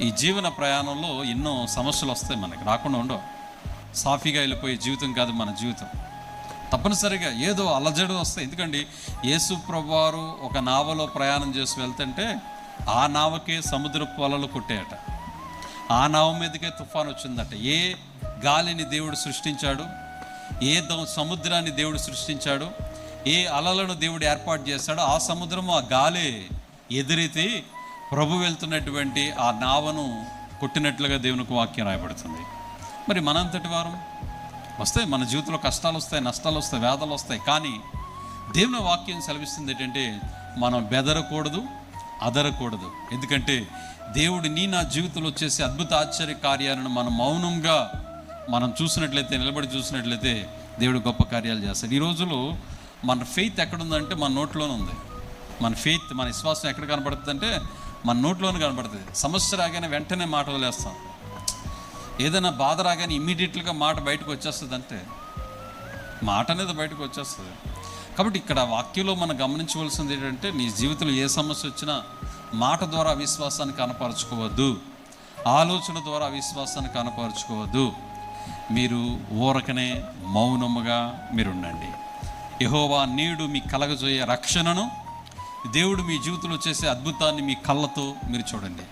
ఈ జీవన ప్రయాణంలో ఎన్నో సమస్యలు వస్తాయి, మనకి రాకుండా ఉండవు. సాఫీగా వెళ్ళిపోయే జీవితం కాదు మన జీవితం. తప్పనిసరిగా ఏదో అలజడి వస్తాయి. ఎందుకంటే యేసు ప్రభువారు ఒక నావలో ప్రయాణం చేసి వెళ్తుంటే ఆ నావకే సముద్రపు అలలు కొట్టాయట. ఆ నావ మీదకే తుఫాను వచ్చిందట. ఏ గాలిని దేవుడు సృష్టించాడు, ఏ సముద్రాన్ని దేవుడు సృష్టించాడు, ఏ అలలను దేవుడు ఏర్పాటు చేశాడో ఆ సముద్రము ఆ గాలి ఎదురైతే ప్రభు వెళ్తున్నటువంటి ఆ నావను కొట్టినట్లుగా దేవునికి వాక్యం రాయబడుతుంది. మరి మనంతటి వారం వస్తాయి, మన జీవితంలో కష్టాలు వస్తాయి, నష్టాలు వస్తాయి, వేదనలు వస్తాయి. కానీ దేవుని వాక్యం సెలవిస్తుంది ఏంటంటే మనం బెదరకూడదు, అదరకూడదు. ఎందుకంటే దేవుడు నా జీవితంలో చేసే అద్భుత ఆశ్చర్య కార్యాలను మనం మౌనంగా మనం చూసినట్లయితే, నిలబడి చూసినట్లయితే దేవుడు గొప్ప కార్యాలు చేస్తాడు. ఈ రోజులో మన ఫెయిత్ ఎక్కడుందంటే మన నోట్లోనే ఉంది. మన ఫెయిత్, మన విశ్వాసం ఎక్కడ కనబడుతుంది అంటే మన నోట్లోనే కనబడుతుంది. సమస్య రాగానే వెంటనే మాట వదిలేస్తాం. ఏదైనా బాధ రాగానే ఇమ్మీడియట్గా మాట బయటకు వచ్చేస్తుంది. అంటే మాట అనేది బయటకు వచ్చేస్తుంది. కాబట్టి ఇక్కడ వాక్యంలో మనం గమనించవలసింది ఏంటంటే నీ జీవితంలో ఏ సమస్య వచ్చినా మాట ద్వారా అవిశ్వాసాన్ని కనపరుచుకోవద్దు, ఆలోచన ద్వారా అవిశ్వాసాన్ని కనపరుచుకోవద్దు. మీరు ఊరకనే మౌనముగా మీరు ఉండండి. యెహోవా నేడు మీ కలగజేయ రక్షణను, దేవుడు మీ జీవితంలో చేసే అద్భుతాన్ని మీ కళ్ళతో మీరు చూడండి.